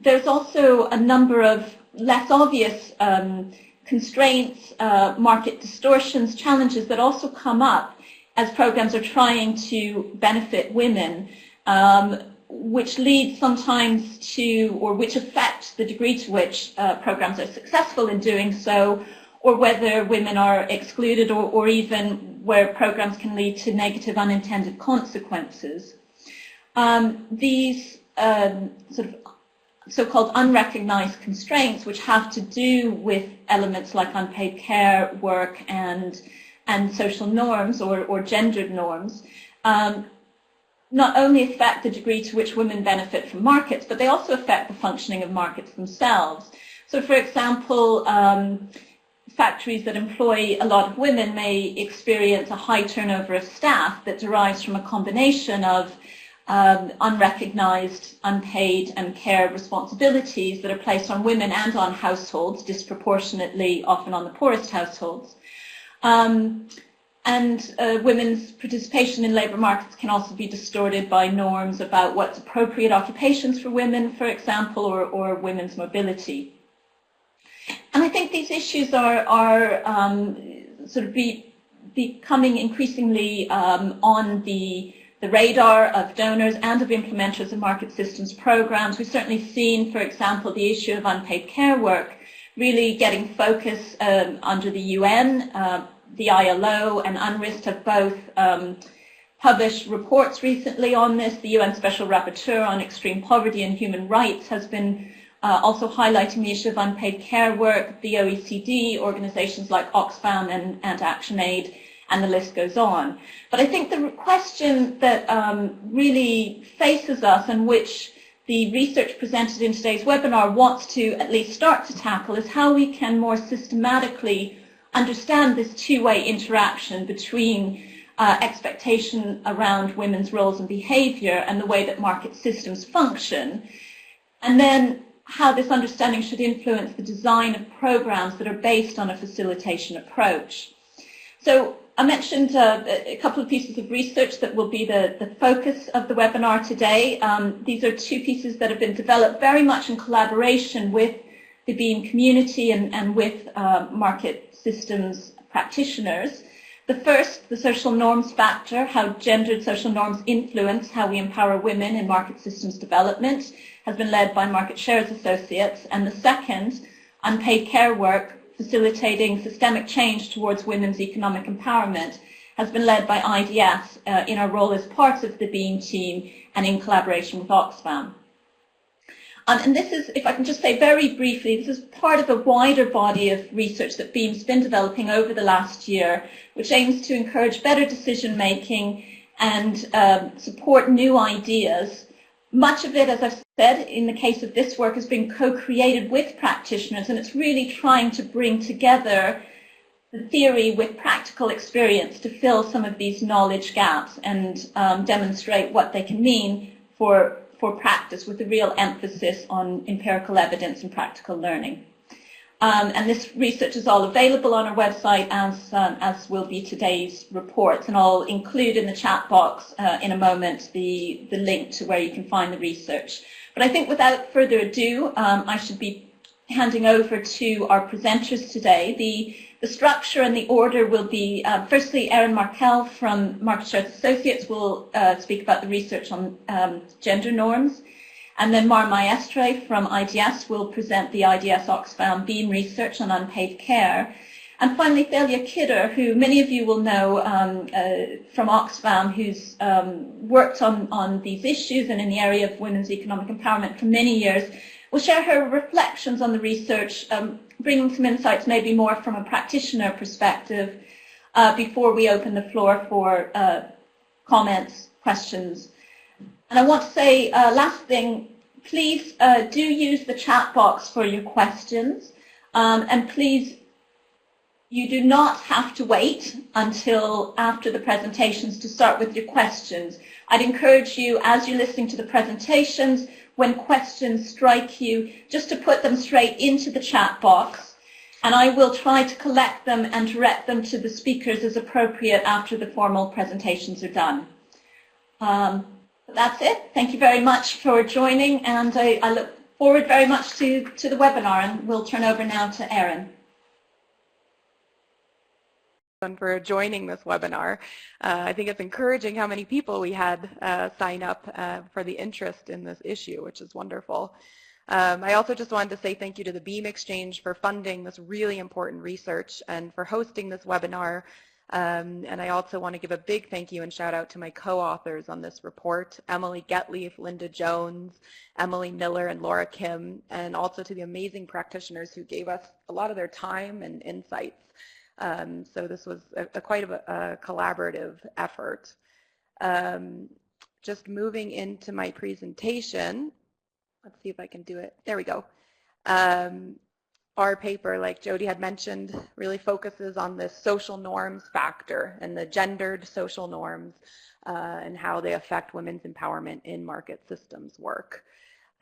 there's also a number of less obvious constraints, market distortions, challenges that also come up as programs are trying to benefit women, which lead sometimes to, or which affect the degree to which programs are successful in doing so, or whether women are excluded, or even where programs can lead to negative unintended consequences. These sort of so-called unrecognized constraints, which have to do with elements like unpaid care work and social norms or gendered norms, not only affect the degree to which women benefit from markets, but they also affect the functioning of markets themselves. So, for example, factories that employ a lot of women may experience a high turnover of staff that derives from a combination of unrecognized, unpaid and care responsibilities that are placed on women and on households, disproportionately often on the poorest households. Women's participation in labour markets can also be distorted by norms about what's appropriate occupations for women, for example, or women's mobility. And I think these issues are sort of becoming increasingly on the radar of donors and of implementers of market systems programs. We've certainly seen, for example, the issue of unpaid care work really getting focus under the UN. The ILO and UNRIST have both published reports recently on this. The UN Special Rapporteur on Extreme Poverty and Human Rights has been also highlighting the issue of unpaid care work. The OECD, organizations like Oxfam and ActionAid, and the list goes on. But I think the question that really faces us, and which the research presented in today's webinar wants to at least start to tackle, is how we can more systematically understand this two-way interaction between expectation around women's roles and behavior and the way that market systems function, and then how this understanding should influence the design of programs that are based on a facilitation approach. So I mentioned a couple of pieces of research that will be the focus of the webinar today. These are two pieces that have been developed very much in collaboration with the BEAM community and with market systems practitioners. The first, the social norms factor, how gendered social norms influence how we empower women in market systems development, has been led by Market Shares Associates. And the second, unpaid care work, facilitating systemic change towards women's economic empowerment, has been led by IDS in our role as part of the BEAM team and in collaboration with Oxfam. And this is, if I can just say very briefly, this is part of a wider body of research that BEAM's been developing over the last year, which aims to encourage better decision making and support new ideas. Much of it, as I've said, in the case of this work, has been co-created with practitioners, and it's really trying to bring together the theory with practical experience to fill some of these knowledge gaps and demonstrate what they can mean for practice, with a real emphasis on empirical evidence and practical learning. And this research is all available on our website, as will be today's reports, and I'll include in the chat box in a moment the link to where you can find the research. But I think without further ado, I should be handing over to our presenters today. The structure and the order will be, firstly, Erin Markel from Market Shares Associates will speak about the research on gender norms. And then Maestre from IDS will present the IDS Oxfam BEAM research on unpaid care. And finally, Thalia, who many of you will know from Oxfam, who's worked on these issues and in the area of women's economic empowerment for many years, will share her reflections on the research, bringing some insights maybe more from a practitioner perspective before we open the floor for comments, questions. And I want to say, last thing, please do use the chat box for your questions. And please, you do not have to wait until after the presentations to start with your questions. I'd encourage you, as you're listening to the presentations, when questions strike you, just to put them straight into the chat box. And I will try to collect them and direct them to the speakers as appropriate after the formal presentations are done. That's it. Thank you very much for joining, and I look forward very much to the webinar, and we'll turn over now to Erin. For joining this webinar. I think it's encouraging how many people we had sign up for the interest in this issue, which is wonderful. I also just wanted to say thank you to the Beam Exchange for funding this really important research and for hosting this webinar. And I also want to give a big thank you and shout out to my co-authors on this report, Emily Getleaf, Linda Jones, Emily Miller, and Laura Kim, and also to the amazing practitioners who gave us a lot of their time and insights. So this was quite a collaborative effort. Just moving into my presentation, let's see if I can do it. There we go. Our paper, like Jodie had mentioned, really focuses on the social norms factor and the gendered social norms and how they affect women's empowerment in market systems work.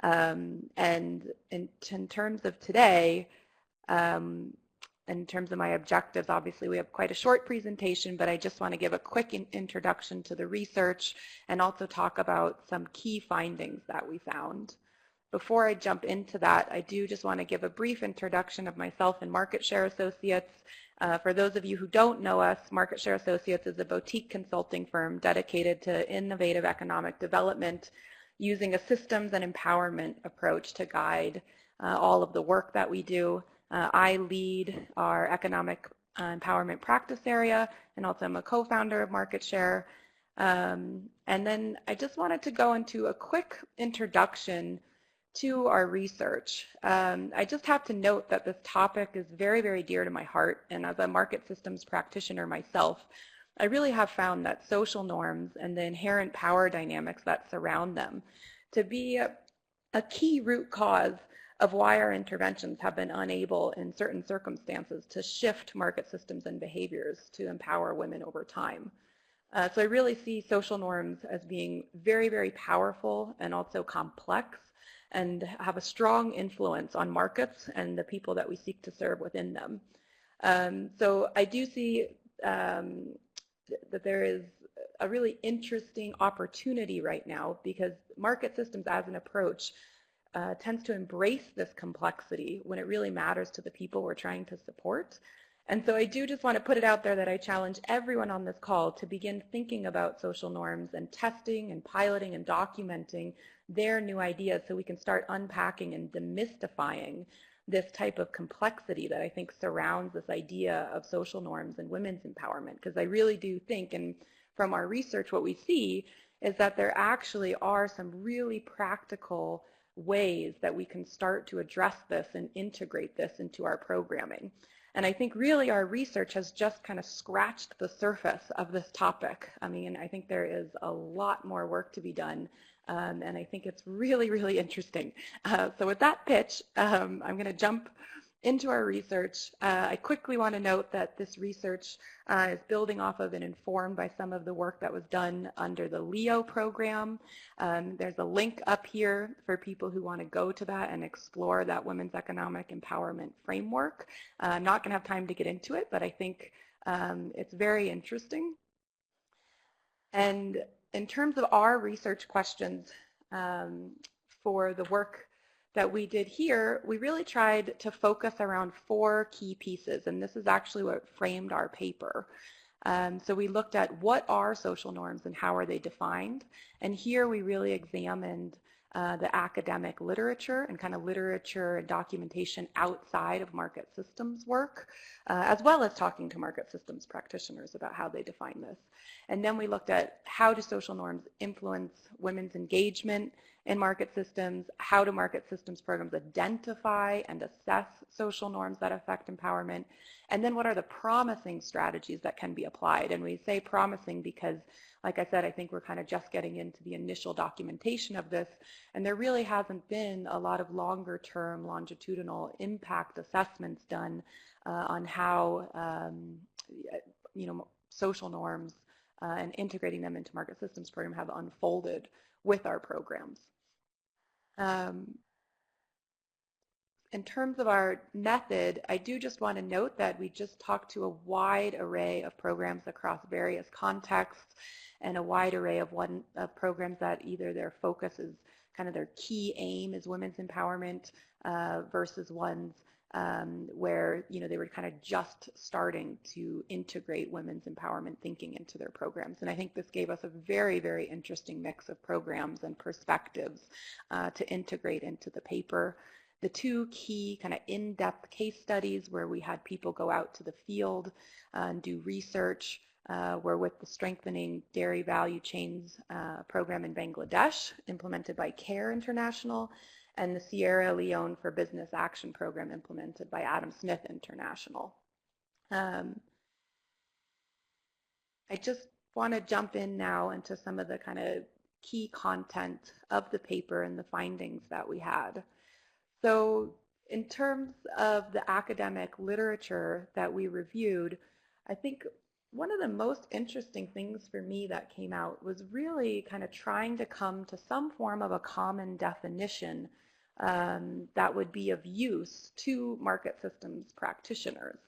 And in terms of today, in terms of my objectives, obviously we have quite a short presentation, but I just want to give a quick introduction to the research and also talk about some key findings that we found. Before I jump into that, I do just want to give a brief introduction of myself and Market Share Associates. For those of you who don't know us, Market Share Associates is a boutique consulting firm dedicated to innovative economic development using a systems and empowerment approach to guide all of the work that we do. I lead our economic empowerment practice area, and also I'm a co-founder of Market Share. And then I just wanted to go into a quick introduction to our research. I just have to note that this topic is very, very dear to my heart, and as a market systems practitioner myself, I really have found that social norms and the inherent power dynamics that surround them to be a key root cause of why our interventions have been unable in certain circumstances to shift market systems and behaviors to empower women over time. So I really see social norms as being very, very powerful and also complex and have a strong influence on markets and the people that we seek to serve within them. So I do see that there is a really interesting opportunity right now because market systems as an approach tends to embrace this complexity when it really matters to the people we're trying to support. And so I do just want to put it out there that I challenge everyone on this call to begin thinking about social norms and testing and piloting and documenting their new ideas so we can start unpacking and demystifying this type of complexity that I think surrounds this idea of social norms and women's empowerment. Because I really do think, and from our research what we see, is that there actually are some really practical ways that we can start to address this and integrate this into our programming. And I think really our research has just kind of scratched the surface of this topic. I mean, I think there is a lot more work to be done, and I think it's really, really interesting. So with that pitch, I'm going to jump into our research. I quickly want to note that this research is building off of and informed by some of the work that was done under the LEO program. There's a link up here for people who want to go to that and explore that women's economic empowerment framework. I'm not going to have time to get into it, but I think it's very interesting. And in terms of our research questions for the work that we did here, we really tried to focus around 4 key pieces, and this is actually what framed our paper. So we looked at what are social norms and how are they defined, and here we really examined the academic literature and kind of literature and documentation outside of market systems work, as well as talking to market systems practitioners about how they define this. And then we looked at how do social norms influence women's engagement in market systems, how do market systems programs identify and assess social norms that affect empowerment, and then what are the promising strategies that can be applied. And we say promising because, like I said, I think we're kind of just getting into the initial documentation of this, and there really hasn't been a lot of longer term longitudinal impact assessments done on how social norms and integrating them into market systems program have unfolded with our programs. In terms of our method, I do just want to note that we just talked to a wide array of programs across various contexts and a wide array of programs that either their focus is kind of their key aim is women's empowerment versus ones where they were kind of just starting to integrate women's empowerment thinking into their programs. And I think this gave us a very, very interesting mix of programs and perspectives to integrate into the paper. The two key kind of in-depth case studies where we had people go out to the field and do research were with the Strengthening Dairy Value Chains program in Bangladesh, implemented by CARE International, and the Sierra Leone for Business Action program implemented by Adam Smith International. I just want to jump in now into some of the kind of key content of the paper and the findings that we had. So in terms of the academic literature that we reviewed, I think one of the most interesting things for me that came out was really kind of trying to come to some form of a common definition that would be of use to market systems practitioners.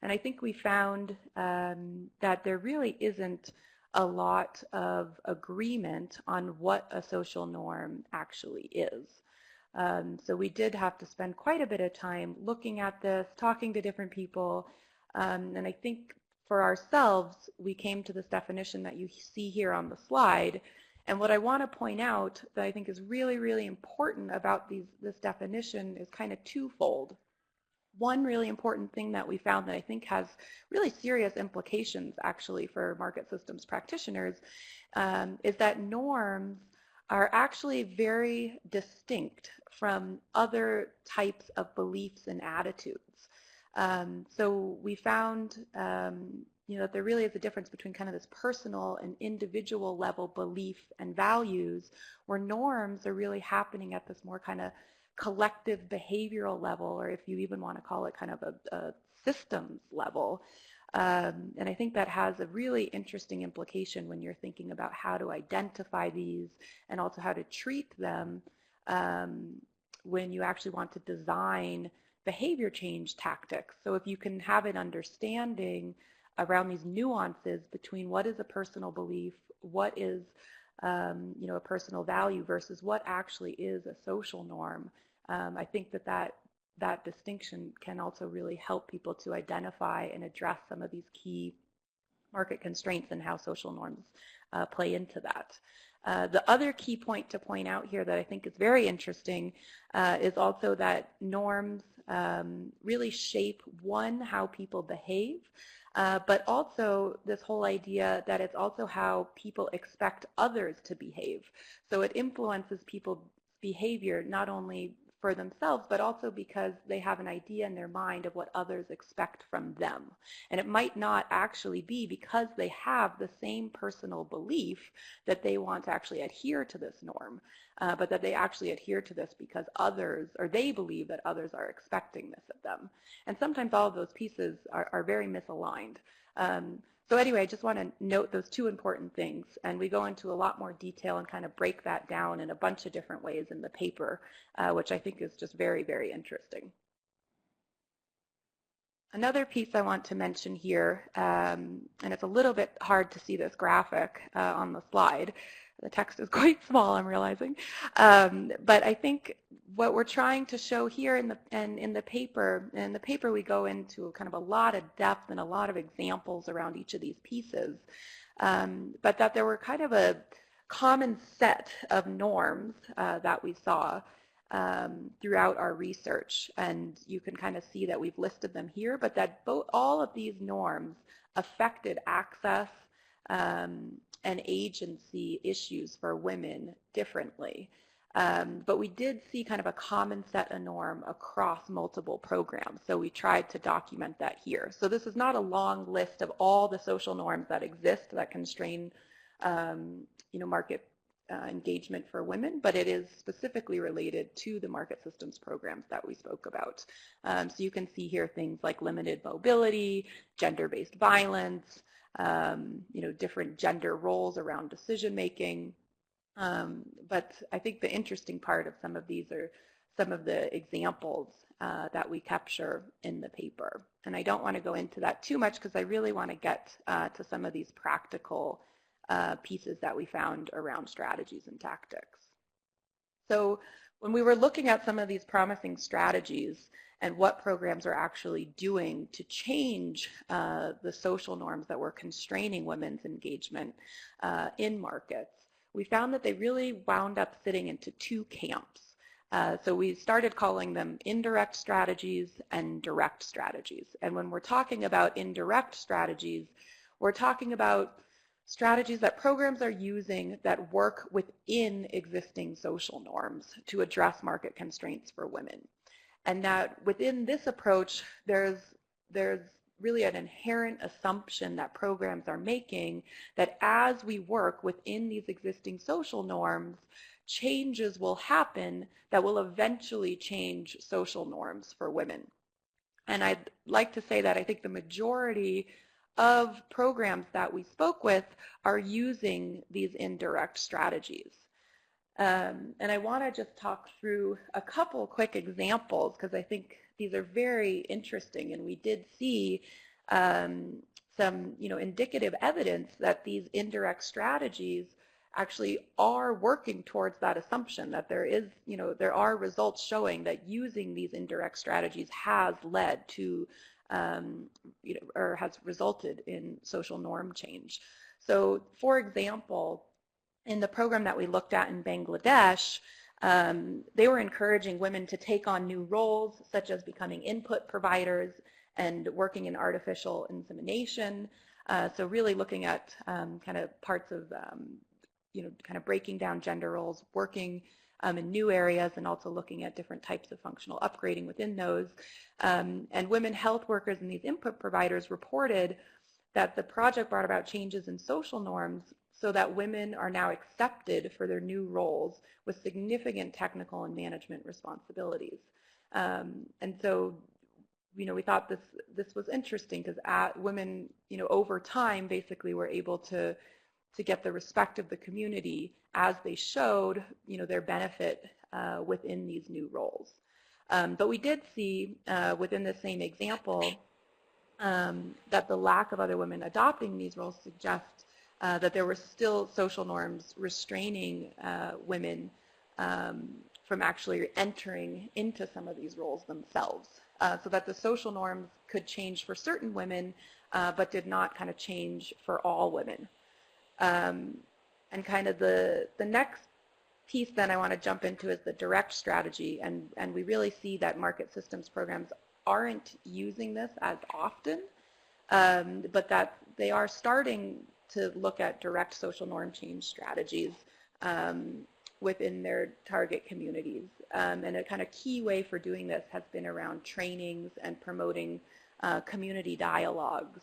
And I think we found that there really isn't a lot of agreement on what a social norm actually is. So we did have to spend quite a bit of time looking at this, talking to different people, and I think for ourselves, we came to this definition that you see here on the slide. And what I want to point out that I think is really, really important about this definition is kind of twofold. One really important thing that we found that I think has really serious implications actually for market systems practitioners is that norms are actually very distinct from other types of beliefs and attitudes. So we found that there really is a difference between kind of this personal and individual level belief and values, where norms are really happening at this more kind of collective behavioral level, or if you even want to call it kind of a systems level. And I think that has a really interesting implication when you're thinking about how to identify these and also how to treat them when you actually want to design behavior change tactics. So if you can have an understanding around these nuances between what is a personal belief, what is a personal value versus what actually is a social norm, I think that distinction can also really help people to identify and address some of these key market constraints and how social norms play into that. The other key point to point out here that I think is very interesting is also that norms really shape, one, how people behave, but also this whole idea that it's also how people expect others to behave. So it influences people's behavior not only for themselves, but also because they have an idea in their mind of what others expect from them. And it might not actually be because they have the same personal belief that they want to actually adhere to this norm, but that they actually adhere to this because others, or they believe that others are expecting this of them. And sometimes all of those pieces are very misaligned. So anyway, I just want to note those two important things, and we go into a lot more detail and kind of break that down in a bunch of different ways in the paper, which I think is just very, very interesting. Another piece I want to mention here, and it's a little bit hard to see this graphic on the slide. The text is quite small, I'm realizing. But I think what we're trying to show here in the paper we go into kind of a lot of depth and a lot of examples around each of these pieces, but that there were kind of a common set of norms that we saw throughout our research, and you can kind of see that we've listed them here, but that all of these norms affected access and agency issues for women differently. But we did see kind of a common set of norm across multiple programs, so we tried to document that here. So this is not a long list of all the social norms that exist that constrain market engagement for women, but it is specifically related to the market systems programs that we spoke about. So you can see here things like limited mobility, gender-based violence, different gender roles around decision making. But I think the interesting part of some of these are some of the examples that we capture in the paper. And I don't want to go into that too much because I really want to get to some of these practical pieces that we found around strategies and tactics. So when we were looking at some of these promising strategies and what programs are actually doing to change the social norms that were constraining women's engagement in markets, we found that they really wound up fitting into two camps. So we started calling them indirect strategies and direct strategies. And when we're talking about indirect strategies, we're talking about strategies that programs are using that work within existing social norms to address market constraints for women. And that within this approach, there's really an inherent assumption that programs are making that as we work within these existing social norms, changes will happen that will eventually change social norms for women. And I'd like to say that I think the majority of programs that we spoke with are using these indirect strategies. And I want to just talk through a couple quick examples because I think these are very interesting, and we did see some indicative evidence that these indirect strategies actually are working towards that assumption that there are results showing that using these indirect strategies has led to or has resulted in social norm change. So, for example, in the program that we looked at in Bangladesh, they were encouraging women to take on new roles, such as becoming input providers and working in artificial insemination. So really looking at kind of parts of, kind of breaking down gender roles, working in new areas, and also looking at different types of functional upgrading within those. And women health workers and these input providers reported that the project brought about changes in social norms so that women are now accepted for their new roles with significant technical and management responsibilities. And so, we thought this was interesting because women, over time, basically were able to get the respect of the community as they showed, their benefit within these new roles. But we did see within the same example that the lack of other women adopting these roles suggests that there were still social norms restraining women from actually entering into some of these roles themselves. So that the social norms could change for certain women, but did not kind of change for all women. And kind of the next piece then I want to jump into is the direct strategy, and we really see that market systems programs aren't using this as often, but that they are starting to look at direct social norm change strategies within their target communities. And a kind of key way for doing this has been around trainings and promoting community dialogues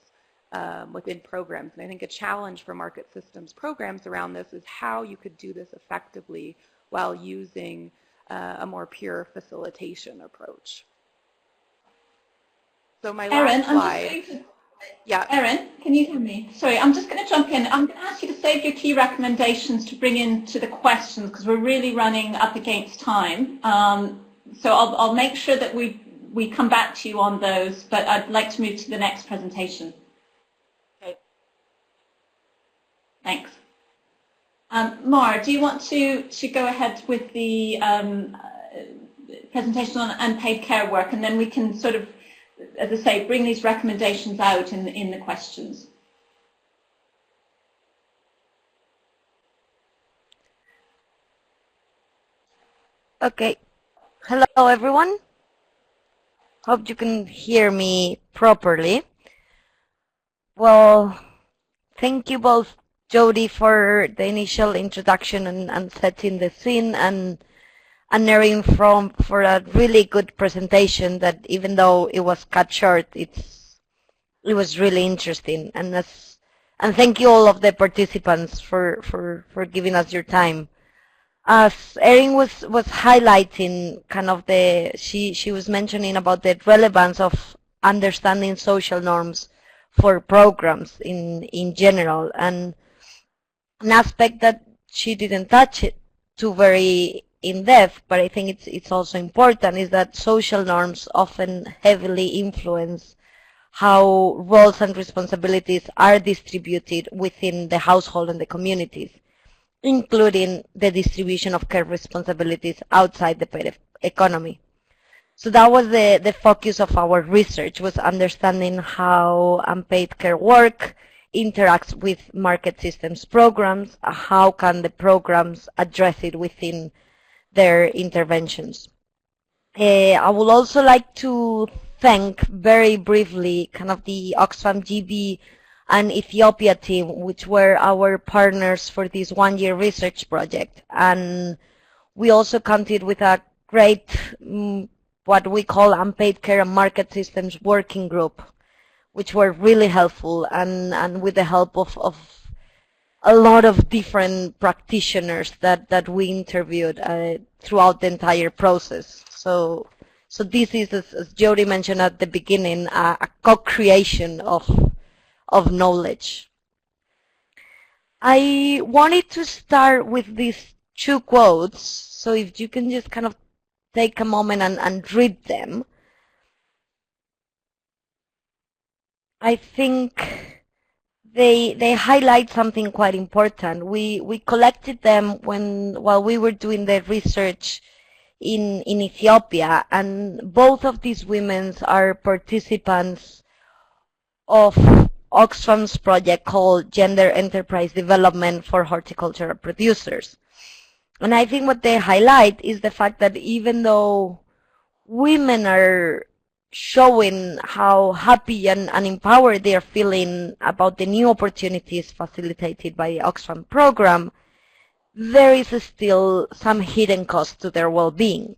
within programs. And I think a challenge for market systems programs around this is how you could do this effectively while using a more pure facilitation approach. So my last slide. Yeah. Erin, can you hear me? Sorry, I'm just going to jump in. I'm going to ask you to save your key recommendations to bring into the questions because we're really running up against time. So I'll make sure that we come back to you on those, but I'd like to move to the next presentation. Okay. Thanks. Mara, do you want to go ahead with the presentation on unpaid care work, and then we can sort of, as I say, bring these recommendations out in the questions. Okay. Hello, everyone. Hope you can hear me properly. Well, thank you both, Jodie, for the initial introduction and setting the scene, and Erin for a really good presentation that, even though it was cut short, it was really interesting. And thank you all of the participants for giving us your time. As Erin was highlighting, kind of she was mentioning about the relevance of understanding social norms for programs in general, and an aspect that she didn't touch it too very in depth, but I think it's also important, is that social norms often heavily influence how roles and responsibilities are distributed within the household and the communities. including the distribution of care responsibilities outside the paid economy. So that was the focus of our research, was understanding how unpaid care work interacts with market systems programs, how can the programs address it within their interventions. I would also like to thank very briefly kind of the Oxfam GB and Ethiopia team, which were our partners for this one-year research project. And we also counted with a great, what we call unpaid care and market systems working group, which were really helpful, and with the help of a lot of different practitioners that we interviewed throughout the entire process. So this is, as Jodie mentioned at the beginning, a co-creation of knowledge. I wanted to start with these two quotes, so if you can just kind of take a moment and read them. I think they highlight something quite important. We collected them while we were doing the research in Ethiopia, and both of these women are participants of Oxfam's project called Gender Enterprise Development for Horticultural Producers. And I think what they highlight is the fact that even though women are showing how happy and empowered they are feeling about the new opportunities facilitated by the Oxfam program, there is still some hidden cost to their well-being.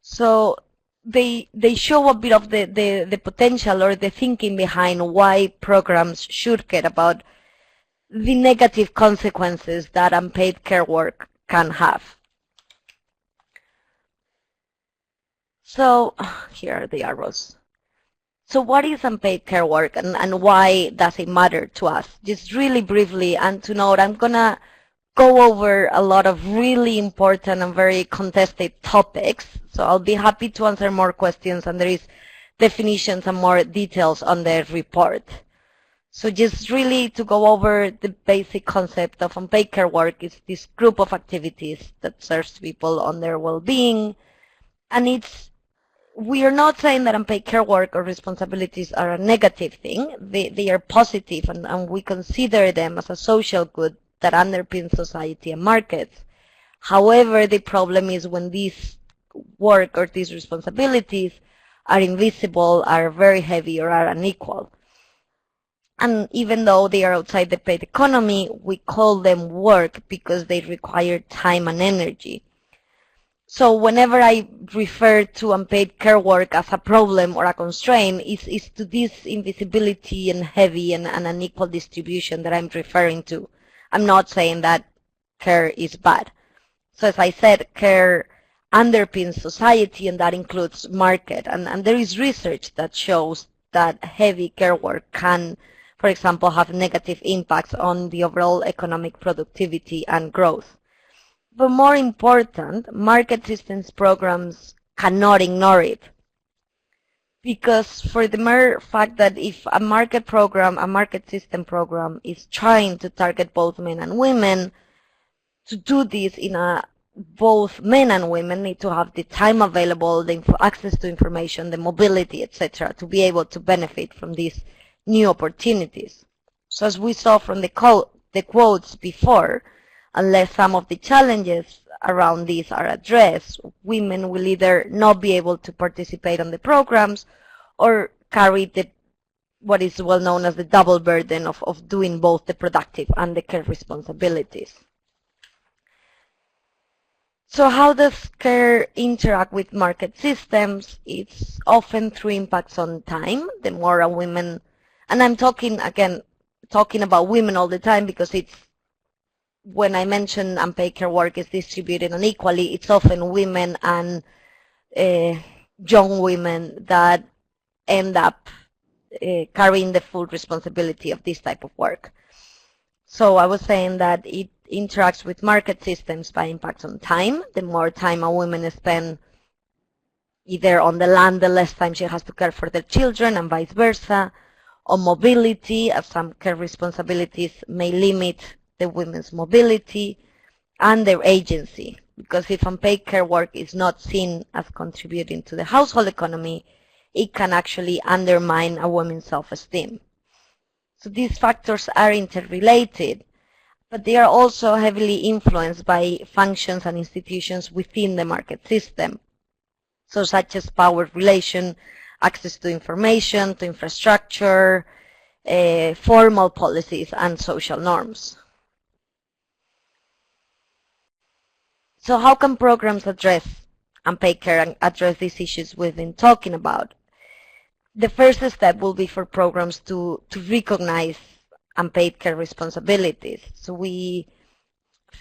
So they show a bit of the potential or the thinking behind why programs should care about the negative consequences that unpaid care work can have. So here are the arrows. So what is unpaid care work, and why does it matter to us? Just really briefly, and to note, I'm going to go over a lot of really important and very contested topics. So I'll be happy to answer more questions, and there is definitions and more details on the report. So just really to go over the basic concept of unpaid care work, is this group of activities that serves people on their well-being. And we are not saying that unpaid care work or responsibilities are a negative thing. They are positive, and we consider them as a social good that underpins society and markets. However, the problem is when these work or these responsibilities are invisible, are very heavy, or are unequal. And even though they are outside the paid economy, we call them work because they require time and energy. So whenever I refer to unpaid care work as a problem or a constraint, it's to this invisibility and heavy and unequal distribution that I'm referring to. I'm not saying that care is bad. So as I said, care underpins society, and that includes market. And there is research that shows that heavy care work can, for example, have negative impacts on the overall economic productivity and growth. But more important, market systems programs cannot ignore it. Because for the mere fact that if a market system program is trying to target both men and women, to do this both men and women need to have the time available, the access to information, the mobility, etc., to be able to benefit from these new opportunities. So as we saw from the quotes before, unless some of the challenges around these are addressed, women will either not be able to participate on the programs or carry what is well known as the double burden of doing both the productive and the care responsibilities. So how does care interact with market systems? It's often through impacts on time. The more a woman, and I'm talking about women all the time because when I mention unpaid care work is distributed unequally, it's often women and young women that end up carrying the full responsibility of this type of work. So I was saying that it interacts with market systems by impacts on time. The more time a woman spends either on the land, the less time she has to care for their children, and vice versa. On mobility, as some care responsibilities may limit the women's mobility and their agency. Because if unpaid care work is not seen as contributing to the household economy, it can actually undermine a woman's self-esteem. So these factors are interrelated, but they are also heavily influenced by functions and institutions within the market system. So such as power relation, access to information, to infrastructure, formal policies, and social norms. So how can programs address unpaid care and address these issues we've been talking about? The first step will be for programs to recognize unpaid care responsibilities. So we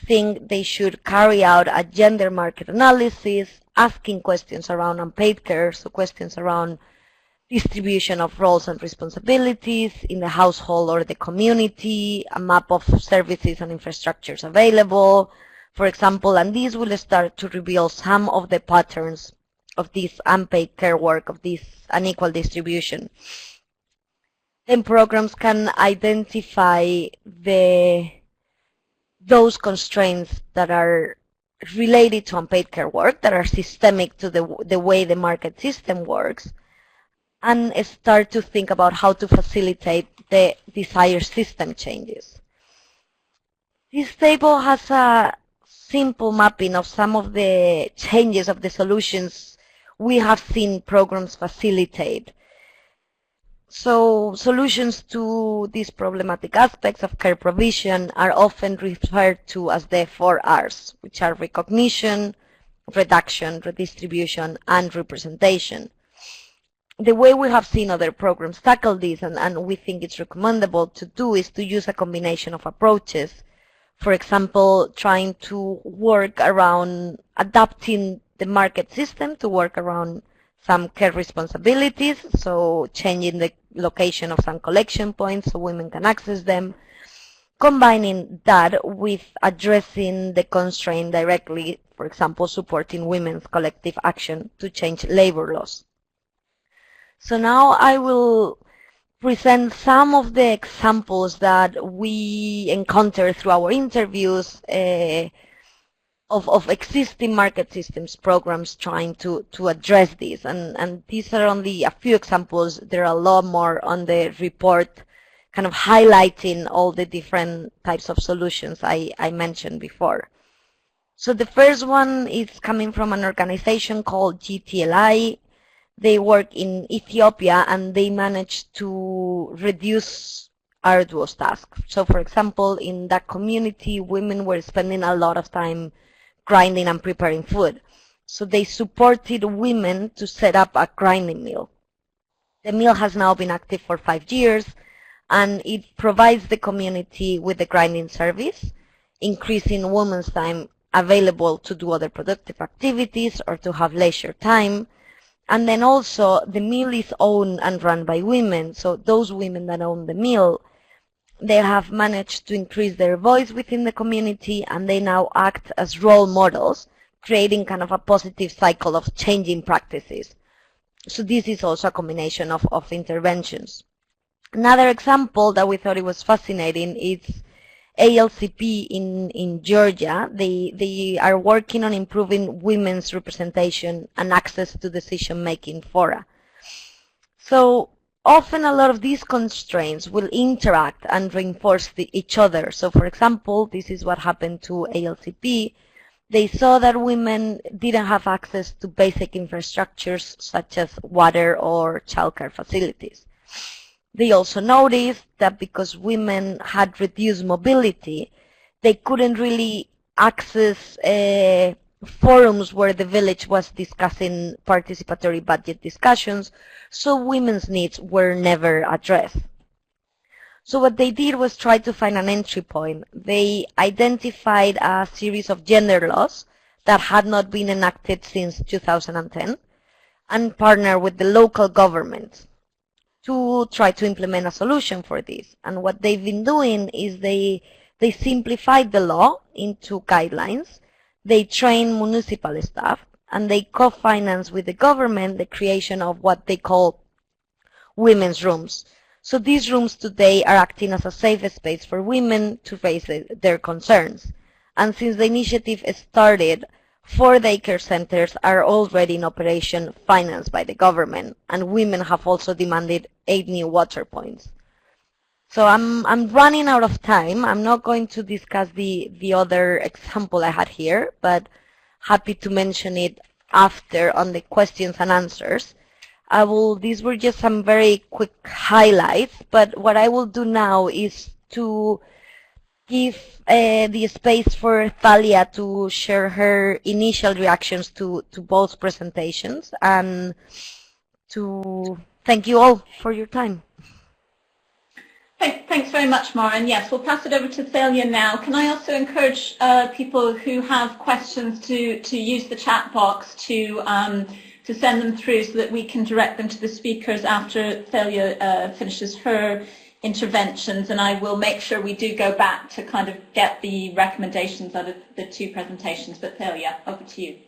think they should carry out a gender market analysis, asking questions around unpaid care, so questions around distribution of roles and responsibilities in the household or the community, a map of services and infrastructures available, for example, and these will start to reveal some of the patterns of this unpaid care work, of this unequal distribution. Then programs can identify those constraints that are related to unpaid care work, that are systemic to the way the market system works, and start to think about how to facilitate the desired system changes. This table has a simple mapping of some of the changes of the solutions we have seen programs facilitate. So solutions to these problematic aspects of care provision are often referred to as the 4 Rs, which are recognition, reduction, redistribution, and representation. The way we have seen other programs tackle this, and we think it's recommendable to do, is to use a combination of approaches. For example, trying to work around adapting the market system to work around some care responsibilities, so changing the location of some collection points so women can access them, combining that with addressing the constraint directly, for example, supporting women's collective action to change labor laws. So now I will present some of the examples that we encounter through our interviews of existing market systems programs trying to address this. And these are only a few examples. There are a lot more on the report kind of highlighting all the different types of solutions I mentioned before. So the first one is coming from an organization called GTLI. They work in Ethiopia and they managed to reduce arduous tasks. So for example, in that community, women were spending a lot of time grinding and preparing food. So they supported women to set up a grinding mill. The mill has now been active for 5 years and it provides the community with the grinding service, increasing women's time available to do other productive activities or to have leisure time. And then also the mill is owned and run by women. So those women that own the mill, they have managed to increase their voice within the community and they now act as role models, creating kind of a positive cycle of changing practices. So this is also a combination of interventions. Another example that we thought it was fascinating is ALCP in Georgia. They are working on improving women's representation and access to decision-making fora. So often a lot of these constraints will interact and reinforce each other. So for example, this is what happened to ALCP. They saw that women didn't have access to basic infrastructures such as water or childcare facilities. They also noticed that because women had reduced mobility, they couldn't really access forums where the village was discussing participatory budget discussions, so women's needs were never addressed. So what they did was try to find an entry point. They identified a series of gender laws that had not been enacted since 2010 and partnered with the local government to try to implement a solution for this. And what they've been doing is they simplified the law into guidelines, they train municipal staff, and they co-finance with the government the creation of what they call women's rooms. So these rooms today are acting as a safe space for women to raise their concerns. And since the initiative started, 4 daycare centers are already in operation financed by the government, and women have also demanded 8 new water points. So I'm running out of time. I'm not going to discuss the other example I had here, but happy to mention it after on the questions and answers. These were just some very quick highlights, but what I will do now is to give the space for Thalia to share her initial reactions to both presentations, and to thank you all for your time. Thanks very much, Maura. And yes, we'll pass it over to Thalia now. Can I also encourage people who have questions to use the chat box to send them through, so that we can direct them to the speakers after Thalia finishes her interventions, and I will make sure we do go back to kind of get the recommendations out of the 2 presentations. But Thalia, over to you.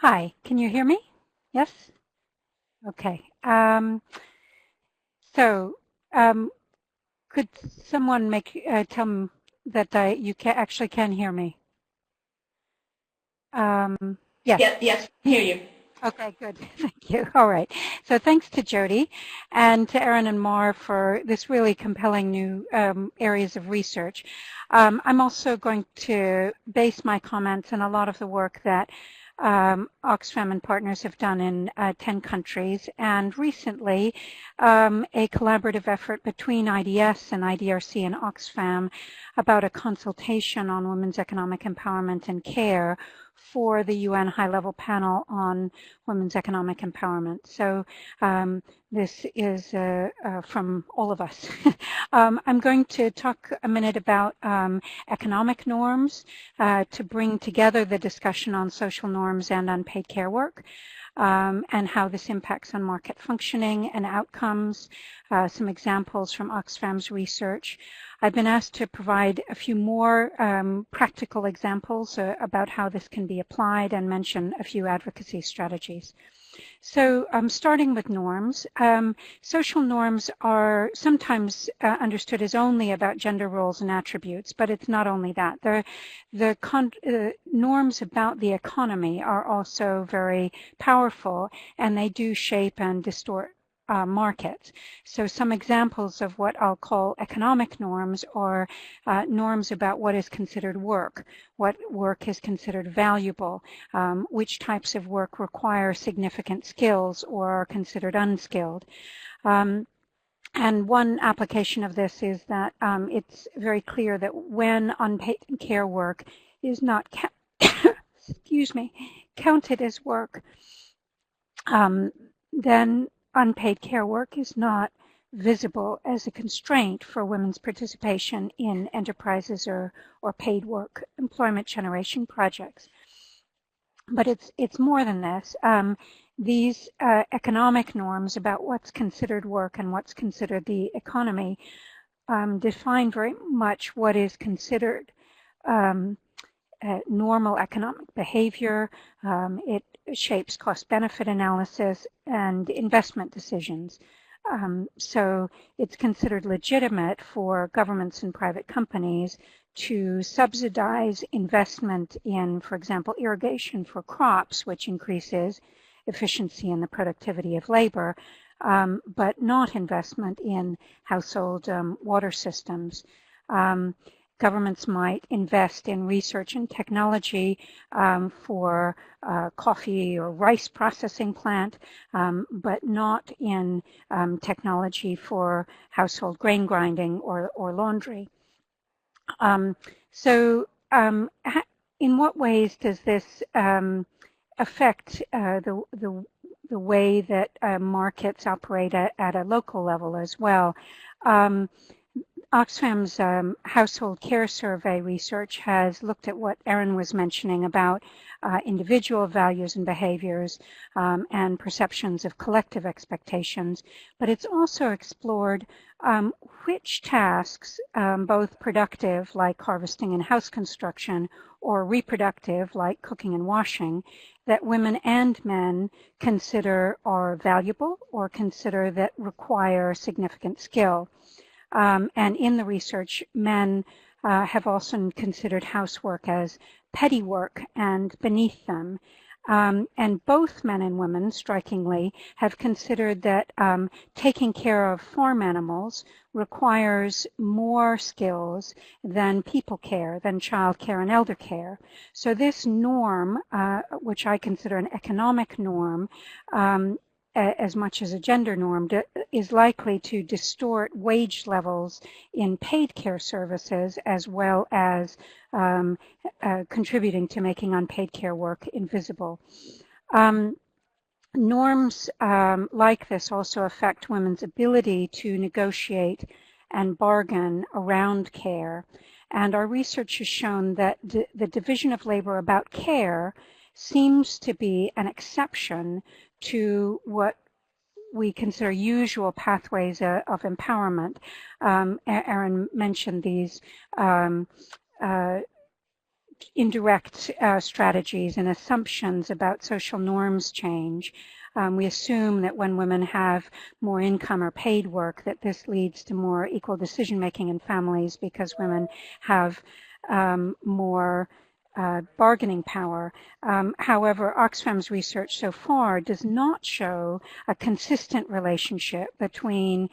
Hi, can you hear me? Yes? Okay. Could someone tell me that you actually can hear me? Yes. Yes, I hear you. Okay, good. Thank you. All right. So thanks to Jodie and to Erin and Mar for this really compelling new areas of research. I'm also going to base my comments on a lot of the work that Oxfam and partners have done in 10 countries, and recently a collaborative effort between IDS and IDRC and Oxfam about a consultation on women's economic empowerment and care for the UN High-Level Panel on Women's Economic Empowerment. So this is from all of us. I'm going to talk a minute about economic norms to bring together the discussion on social norms and unpaid care work, and how this impacts on market functioning and outcomes, some examples from Oxfam's research. I've been asked to provide a few more practical examples about how this can be applied, and mention a few advocacy strategies. So starting with norms, social norms are sometimes understood as only about gender roles and attributes, but it's not only that. The norms about the economy are also very powerful, and they do shape and distort markets. So some examples of what I'll call economic norms are norms about what is considered work, what work is considered valuable, which types of work require significant skills or are considered unskilled. And one application of this is that it's very clear that when unpaid care work is not counted as work, then unpaid care work is not visible as a constraint for women's participation in enterprises or paid work employment generation projects. But it's more than this. These economic norms about what's considered work and what's considered the economy define very much what is considered normal economic behavior. It shapes cost-benefit analysis and investment decisions. So it's considered legitimate for governments and private companies to subsidize investment in, for example, irrigation for crops, which increases efficiency and the productivity of labor, but not investment in household water systems. Governments might invest in research and technology for coffee or rice processing plant, but not in technology for household grain grinding or laundry. So in what ways does this affect the way that markets operate at a local level as well? Oxfam's household care survey research has looked at what Erin was mentioning about individual values and behaviors and perceptions of collective expectations, but it's also explored which tasks, both productive like harvesting and house construction, or reproductive like cooking and washing, that women and men consider are valuable or consider that require significant skill. And in the research, men have also considered housework as petty work and beneath them. And both men and women, strikingly, have considered that taking care of farm animals requires more skills than people care, than child care and elder care. So this norm, which I consider an economic norm, as much as a gender norm, is likely to distort wage levels in paid care services, as well as contributing to making unpaid care work invisible. Norms like this also affect women's ability to negotiate and bargain around care. And our research has shown that the division of labor about care seems to be an exception to what we consider usual pathways of empowerment. Erin mentioned these indirect strategies and assumptions about social norms change. We assume that when women have more income or paid work, that this leads to more equal decision-making in families because women have more bargaining power. However, Oxfam's research so far does not show a consistent relationship between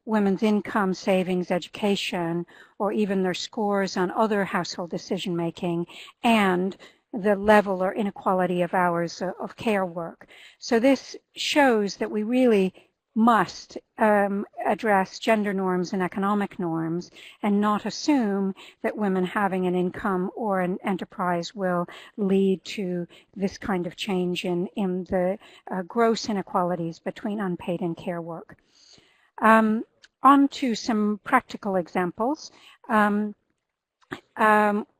women's income, savings, education, or even their scores on other household decision-making and the level or inequality of hours of care work. So this shows that we really must address gender norms and economic norms and not assume that women having an income or an enterprise will lead to this kind of change in the gross inequalities between unpaid and care work. On to some practical examples.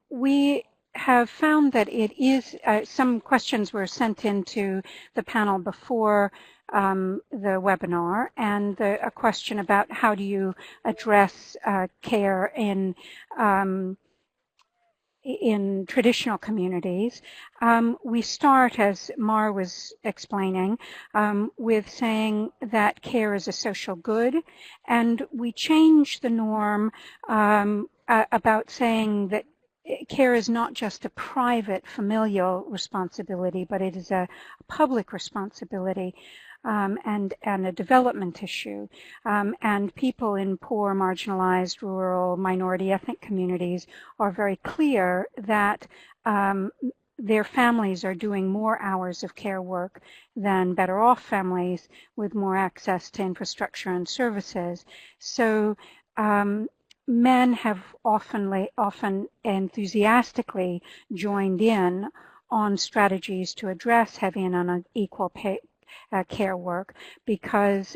We have found that it is, some questions were sent into the panel before the webinar, and a question about how do you address care in traditional communities. We start, as Mar was explaining, with saying that care is a social good, and we change the norm about saying that care is not just a private familial responsibility, but it is a public responsibility. And a development issue. And people in poor, marginalized, rural, minority ethnic communities are very clear that their families are doing more hours of care work than better off families with more access to infrastructure and services. So men have often enthusiastically joined in on strategies to address heavy and unequal care work because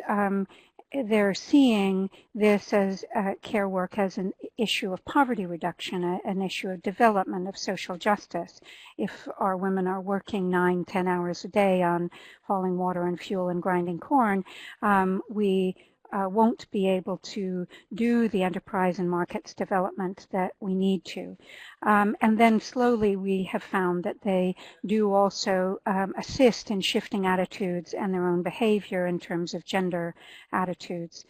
they're seeing this as care work as an issue of poverty reduction, an issue of development, of social justice. If our women are working 9-10 hours a day on hauling water and fuel and grinding corn, we won't be able to do the enterprise and markets development that we need to. And then slowly we have found that they do also assist in shifting attitudes and their own behavior in terms of gender attitudes.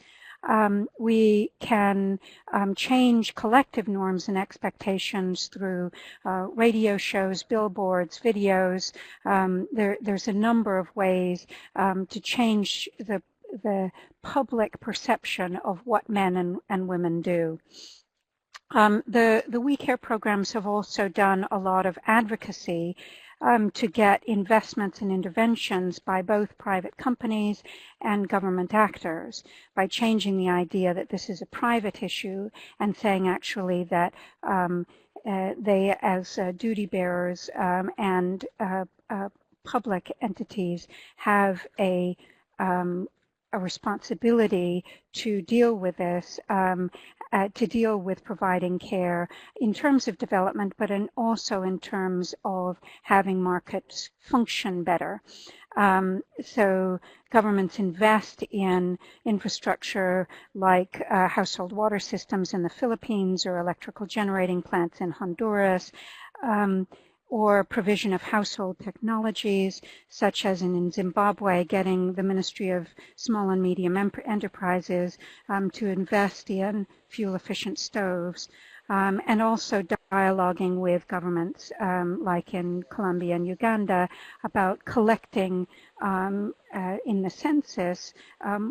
We can change collective norms and expectations through radio shows, billboards, videos. There's a number of ways to change the public perception of what men and women do. The We Care programs have also done a lot of advocacy to get investments and interventions by both private companies and government actors by changing the idea that this is a private issue and saying actually that they as duty bearers and public entities have a responsibility to deal with this to deal with providing care in terms of development, but also in terms of having markets function better. So governments invest in infrastructure like household water systems in the Philippines or electrical generating plants in Honduras, or provision of household technologies, such as in Zimbabwe, getting the Ministry of Small and Medium Enterprises to invest in fuel-efficient stoves, and also dialoguing with governments, like in Colombia and Uganda, about collecting in the census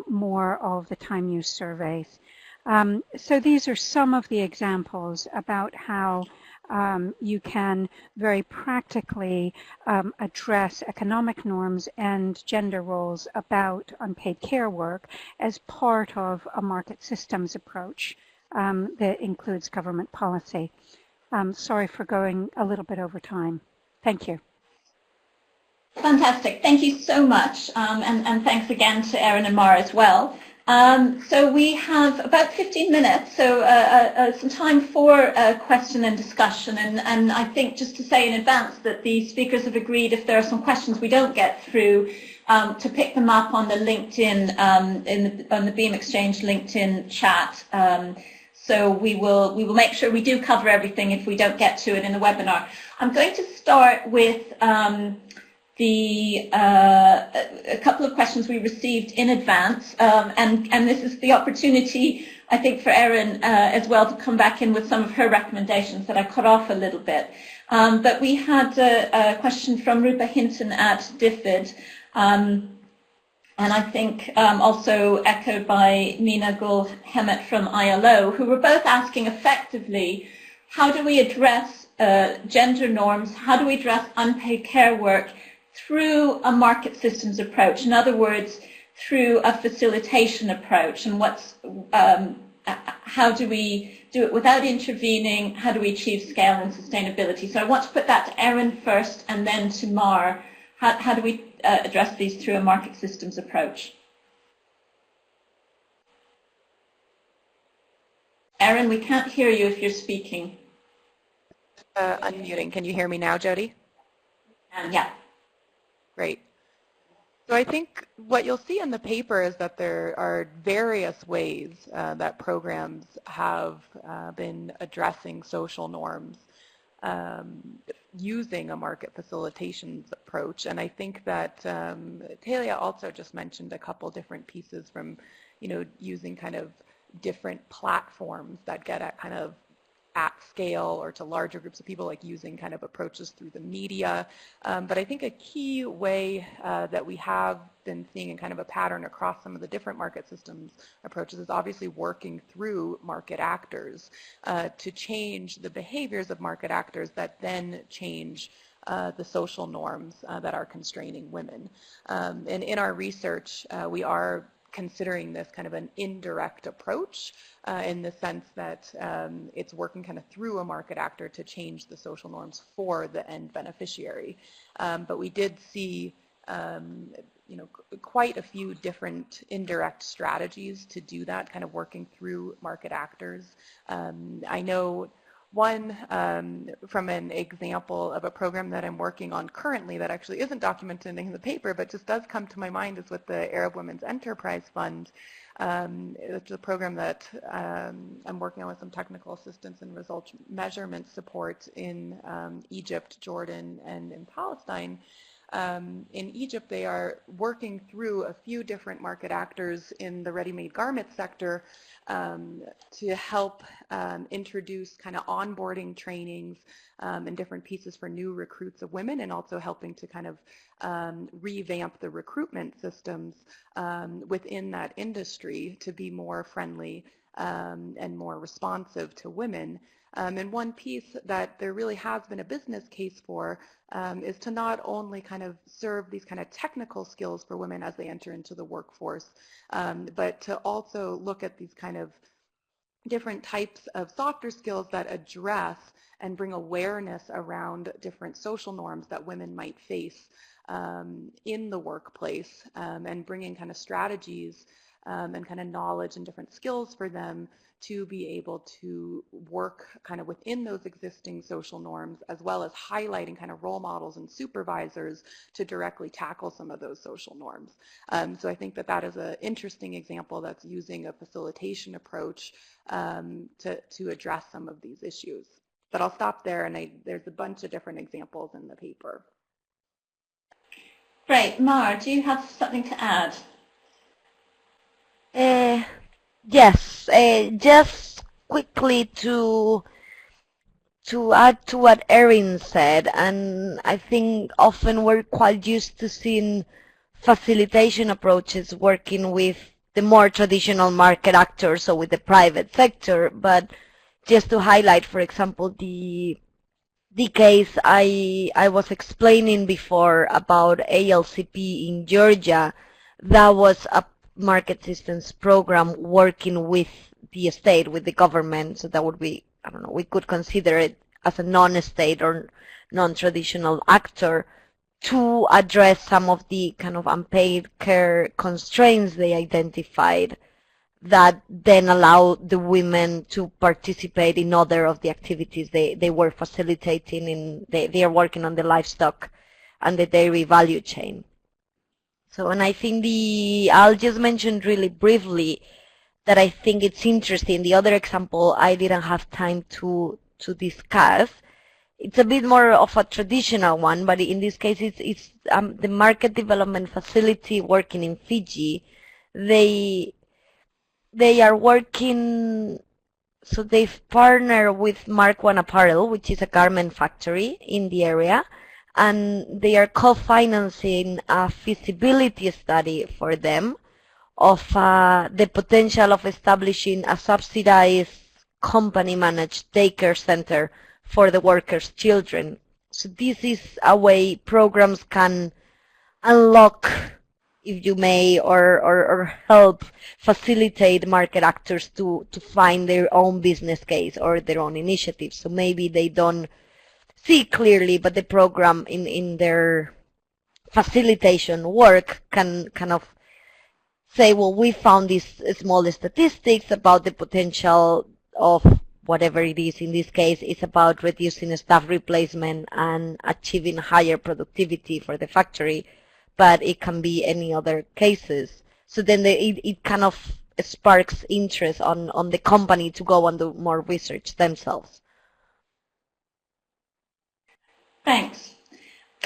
more of the time use surveys. So these are some of the examples about how you can very practically address economic norms and gender roles about unpaid care work as part of a market systems approach that includes government policy. Sorry for going a little bit over time. Thank you. Fantastic. Thank you so much. And thanks again to Erin and Mara as well. So we have about 15 minutes, so some time for question and discussion. And I think just to say in advance that the speakers have agreed if there are some questions we don't get through, to pick them up on the LinkedIn, on the Beam Exchange LinkedIn chat. So we will make sure we do cover everything if we don't get to it in the webinar. I'm going to start with a couple of questions we received in advance, and this is the opportunity, I think, for Erin as well to come back in with some of her recommendations that I cut off a little bit. But we had a question from Rupa Hinton at DFID, and I think also echoed by Mina Gul Hemet from ILO, who were both asking effectively, how do we address gender norms, how do we address unpaid care work through a market systems approach? In other words, through a facilitation approach, and how do we do it without intervening? How do we achieve scale and sustainability? So I want to put that to Erin first and then to Mar. How do we address these through a market systems approach? Erin, we can't hear you if you're speaking. Unmuting. Can you hear me now, Jodie? Yeah. Great. So I think what you'll see in the paper is that there are various ways that programs have been addressing social norms using a market facilitations approach. And I think that Thalia also just mentioned a couple different pieces from, using kind of different platforms that get at kind of at scale or to larger groups of people, like using kind of approaches through the media. But I think a key way that we have been seeing in kind of a pattern across some of the different market systems approaches is obviously working through market actors to change the behaviors of market actors that then change the social norms that are constraining women. And in our research, we are considering this kind of an indirect approach in the sense that it's working kind of through a market actor to change the social norms for the end beneficiary. But we did see quite a few different indirect strategies to do that, kind of working through market actors. I know one from an example of a program that I'm working on currently that actually isn't documented in the paper, but just does come to my mind, is with the Arab Women's Enterprise Fund. It's a program that I'm working on with some technical assistance and results measurement support in Egypt, Jordan, and in Palestine. In Egypt, they are working through a few different market actors in the ready-made garment sector to help introduce kind of onboarding trainings and different pieces for new recruits of women, and also helping to kind of revamp the recruitment systems within that industry to be more friendly and more responsive to women. And one piece that there really has been a business case for is to not only kind of serve these kind of technical skills for women as they enter into the workforce, but to also look at these kind of different types of softer skills that address and bring awareness around different social norms that women might face in the workplace, and bringing kind of strategies and kind of knowledge and different skills for them to be able to work kind of within those existing social norms, as well as highlighting kind of role models and supervisors to directly tackle some of those social norms. So I think that that is an interesting example that's using a facilitation approach to address some of these issues. But I'll stop there, and there's a bunch of different examples in the paper. Great. Mar, do you have something to add? Yes, just quickly to add to what Erin said, and I think often we're quite used to seeing facilitation approaches working with the more traditional market actors, so with the private sector, but just to highlight, for example, the case I was explaining before about ALCP in Georgia, that was a market systems program working with the state, with the government, so that would be, I don't know, we could consider it as a non-state or non-traditional actor to address some of the kind of unpaid care constraints they identified that then allow the women to participate in other of the activities they were facilitating in, they are working on the livestock and the dairy value chain. So, and I think I'll just mention really briefly that I think it's interesting. The other example I didn't have time to discuss. It's a bit more of a traditional one, but in this case, it's the market development facility working in Fiji. They are working, so they've partnered with Mark One Apparel, which is a garment factory in the area, and they are co-financing a feasibility study for them of the potential of establishing a subsidized company-managed daycare center for the workers' children. So this is a way programs can unlock, if you may, or help facilitate market actors to find their own business case or their own initiative. So maybe they don't see clearly, but the program in their facilitation work can kind of say, well, we found these small statistics about the potential of whatever it is. In this case, it's about reducing staff replacement and achieving higher productivity for the factory, but it can be any other cases. So then it kind of sparks interest on the company to go and do more research themselves. Thanks.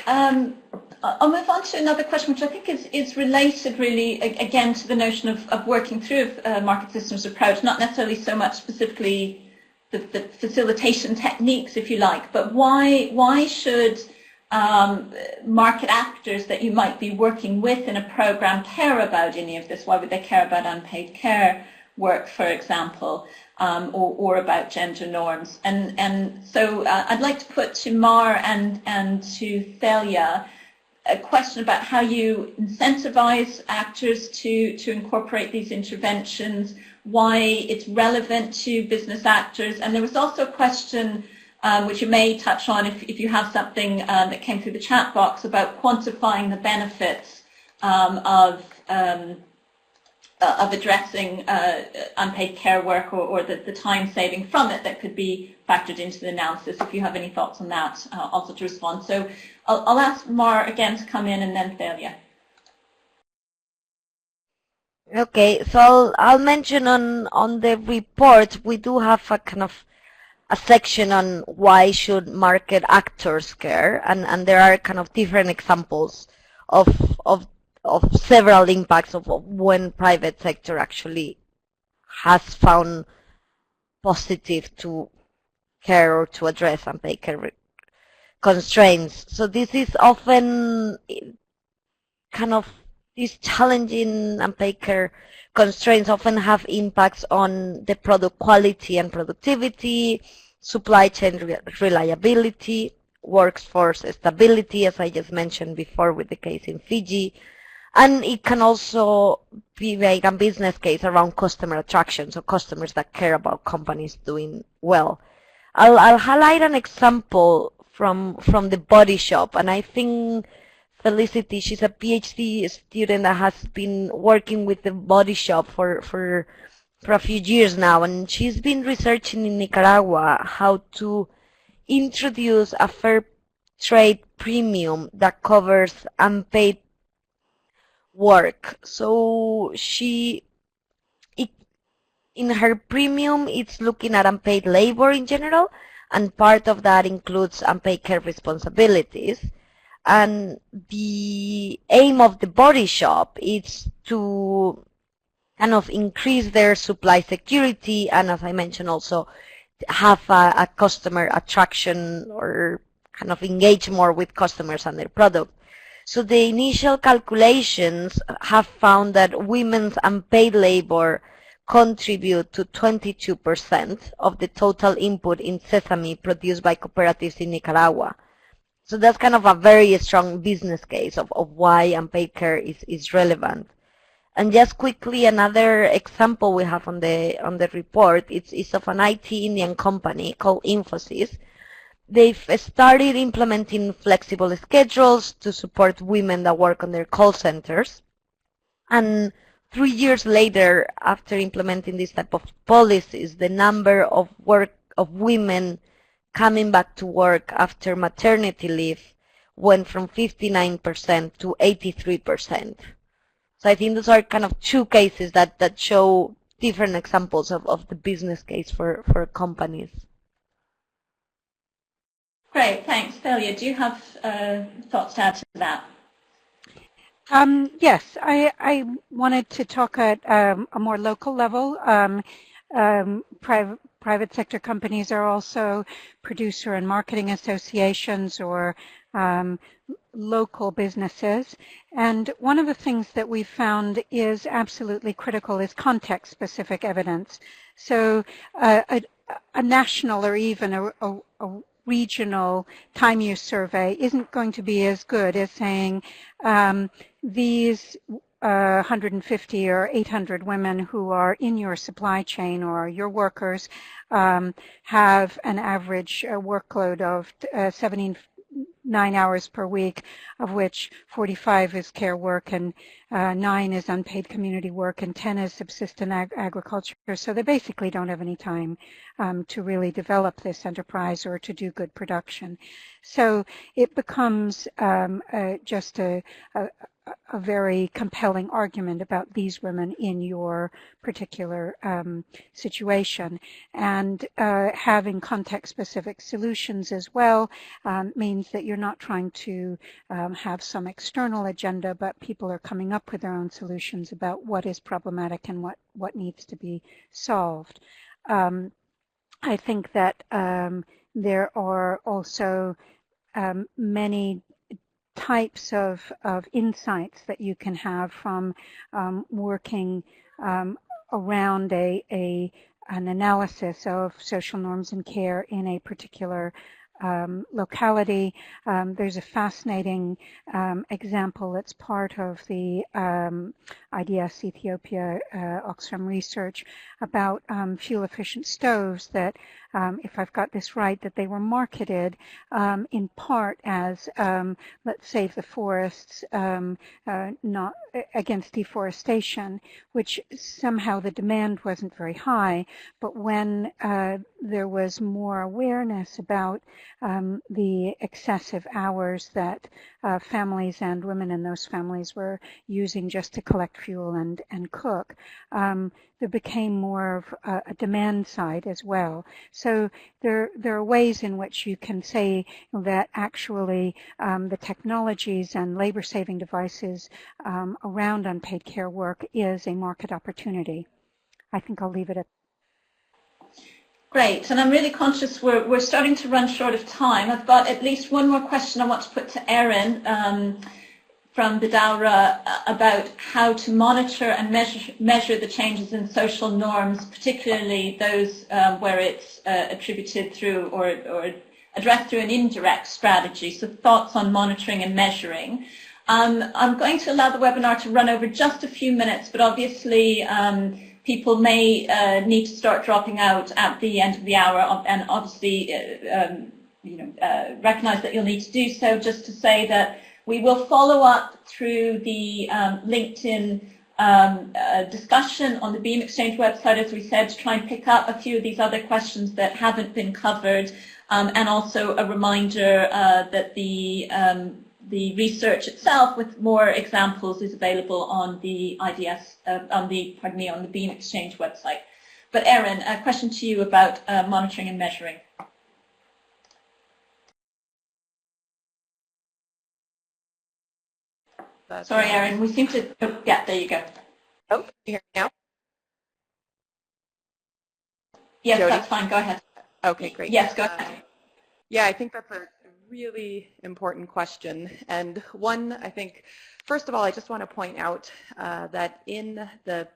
I'll move on to another question, which I think is related really, again, to the notion of working through a market systems approach, not necessarily so much specifically the facilitation techniques, if you like, but why should market actors that you might be working with in a program care about any of this? Why would they care about unpaid care work, for example, or about gender norms? And so I'd like to put to Mar and to Thalia a question about how you incentivize actors to incorporate these interventions, why it's relevant to business actors. And there was also a question which you may touch on if you have something that came through the chat box about quantifying the benefits of addressing unpaid care work or the time saving from it that could be factored into the analysis. If you have any thoughts on that, also to respond. So I'll ask Mar again to come in, and then Thalia. Okay, so I'll mention on the report, we do have a kind of a section on why should market actors care, and there are kind of different examples of several impacts of when private sector actually has found positive to care or to address unpaid care constraints. So this is often kind of these challenging unpaid care constraints often have impacts on the product quality and productivity, supply chain reliability, workforce stability, as I just mentioned before with the case in Fiji. And it can also be like a business case around customer attraction, so customers that care about companies doing well. I'll highlight an example from the body shop, and I think Felicity. She's a PhD student that has been working with the Body Shop for a few years now, and she's been researching in Nicaragua how to introduce a fair trade premium that covers unpaid work. So in her premium, it's looking at unpaid labor in general, and part of that includes unpaid care responsibilities. And the aim of the Body Shop is to kind of increase their supply security, and as I mentioned, also have a customer attraction or kind of engage more with customers and their product. So the initial calculations have found that women's unpaid labor contribute to 22% of the total input in sesame produced by cooperatives in Nicaragua. So that's kind of a very strong business case of why unpaid care is relevant. And just quickly, another example we have on the report is of an IT Indian company called Infosys. They've started implementing flexible schedules to support women that work on their call centers. And 3 years later, after implementing this type of policies, the number of women coming back to work after maternity leave went from 59% to 83%. So I think those are kind of two cases that show different examples of the business case for companies. Great, thanks. Thalia, do you have thoughts to add to that? Yes, I wanted to talk at a more local level. Private sector companies are also producer and marketing associations or local businesses. And one of the things that we found is absolutely critical is context-specific evidence. So a national or even a regional time use survey isn't going to be as good as saying these 150 or 800 women who are in your supply chain or your workers have an average workload of 79 hours per week, of which 45 is care work and 9 is unpaid community work and 10 is subsistence agriculture. So they basically don't have any time to really develop this enterprise or to do good production. So it becomes just a very compelling argument about these women in your particular situation. And having context-specific solutions as well means that you're not trying to have some external agenda, but people are coming up with their own solutions about what is problematic and what needs to be solved. I think that there are also many types of insights that you can have from working around an analysis of social norms and care in a particular locality. There's a fascinating example that's part of the IDS Ethiopia Oxfam research about fuel-efficient stoves that, if I've got this right, that they were marketed in part as let's save the forests, not against deforestation, which somehow the demand wasn't very high. But when there was more awareness about the excessive hours that families and women in those families were using just to collect fuel and cook, there became more of a demand side as well. So there are ways in which you can say that actually the technologies and labor-saving devices around unpaid care work is a market opportunity. I think I'll leave it at that. Great, and I'm really conscious we're starting to run short of time. I've got at least one more question I want to put to Erin from the Daura about how to monitor and measure the changes in social norms, particularly those where it's attributed through or addressed through an indirect strategy. So thoughts on monitoring and measuring. I'm going to allow the webinar to run over just a few minutes, but obviously people may need to start dropping out at the end of the hour, and obviously recognize that you'll need to do so. Just to say that We will follow up through the LinkedIn discussion on the Beam Exchange website, as we said, to try and pick up a few of these other questions that haven't been covered, and also a reminder that the research itself with more examples is available on the on the Beam Exchange website. But Erin, a question to you about monitoring and measuring. Sorry, Erin, we seem to, oh, yeah, there you go. Oh, can you hear me now? Yes, Jodie? That's fine, go ahead. Okay, great. Yes, go ahead. Yeah, I think that's a really important question. And one, I think, first of all, I just want to point out that in the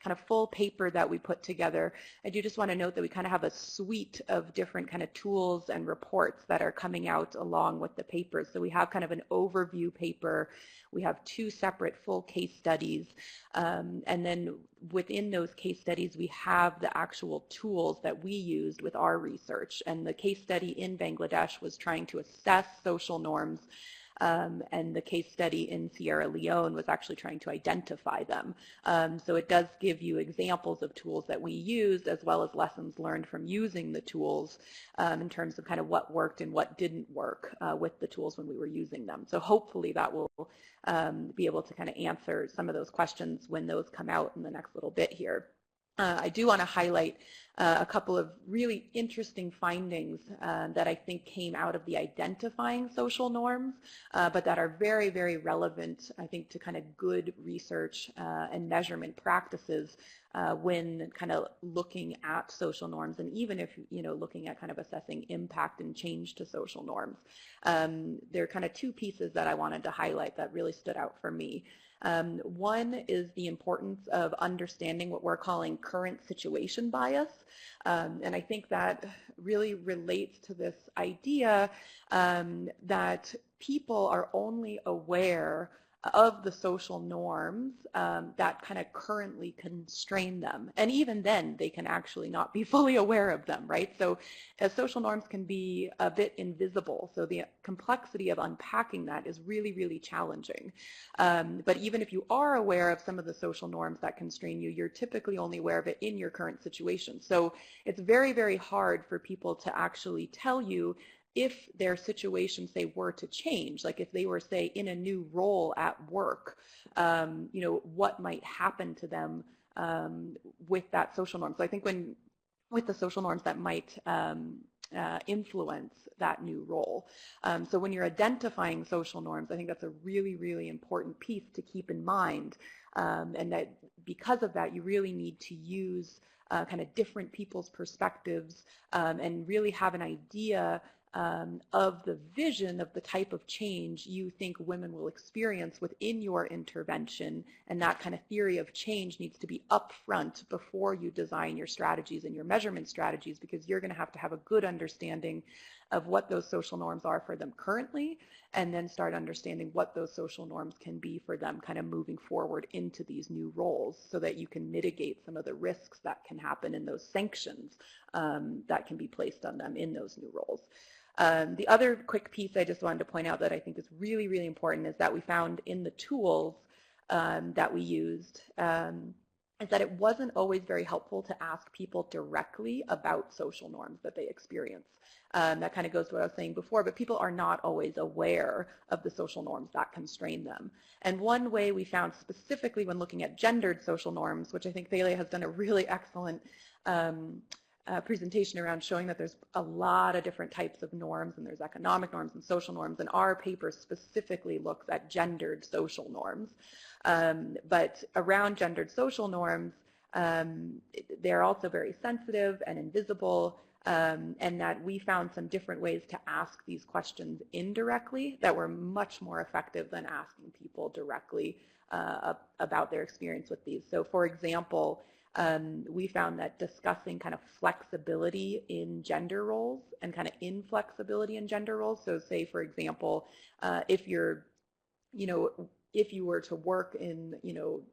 kind of full paper that we put together, I do just want to note that we kind of have a suite of different kind of tools and reports that are coming out along with the paper. So we have kind of an overview paper. We have 2 separate full case studies. And then within those case studies, we have the actual tools that we used with our research. And the case study in Bangladesh was trying to assess social norms. And the case study in Sierra Leone was actually trying to identify them. So it does give you examples of tools that we used, as well as lessons learned from using the tools in terms of kind of what worked and what didn't work with the tools when we were using them. So hopefully that will be able to kind of answer some of those questions when those come out in the next little bit here. I do want to highlight a couple of really interesting findings that I think came out of the identifying social norms, but that are very, very relevant, I think, to kind of good research and measurement practices when kind of looking at social norms, and even if, you know, looking at kind of assessing impact and change to social norms. There are kind of 2 pieces that I wanted to highlight that really stood out for me. One is the importance of understanding what we're calling current situation bias. And I think that really relates to this idea that people are only aware of the social norms that kind of currently constrain them. And even then, they can actually not be fully aware of them, right? So social norms can be a bit invisible. So the complexity of unpacking that is really, really challenging. But even if you are aware of some of the social norms that constrain you, you're typically only aware of it in your current situation. So it's very, very hard for people to actually tell you if their situation, say, were to change, like if they were, say, in a new role at work, you know, what might happen to them with that social norm. So I think with the social norms that might influence that new role. So when you're identifying social norms, I think that's a really, really important piece to keep in mind. And that because of that, you really need to use kind of different people's perspectives and really have an idea of the vision of the type of change you think women will experience within your intervention, and that kind of theory of change needs to be upfront before you design your strategies and your measurement strategies, because you're going to have a good understanding of what those social norms are for them currently, and then start understanding what those social norms can be for them kind of moving forward into these new roles, so that you can mitigate some of the risks that can happen in those sanctions that can be placed on them in those new roles. The other quick piece I just wanted to point out that I think is really, really important is that we found in the tools that we used is that it wasn't always very helpful to ask people directly about social norms that they experience. That kind of goes to what I was saying before, but people are not always aware of the social norms that constrain them. And one way we found specifically when looking at gendered social norms, which I think Thalia has done a really excellent presentation around showing that there's a lot of different types of norms, and there's economic norms and social norms, and our paper specifically looks at gendered social norms. But around gendered social norms, they're also very sensitive and invisible, and that we found some different ways to ask these questions indirectly that were much more effective than asking people directly about their experience with these. So for example, we found that discussing kind of flexibility in gender roles and kind of inflexibility in gender roles. So say, for example, if you're, if you were to work in,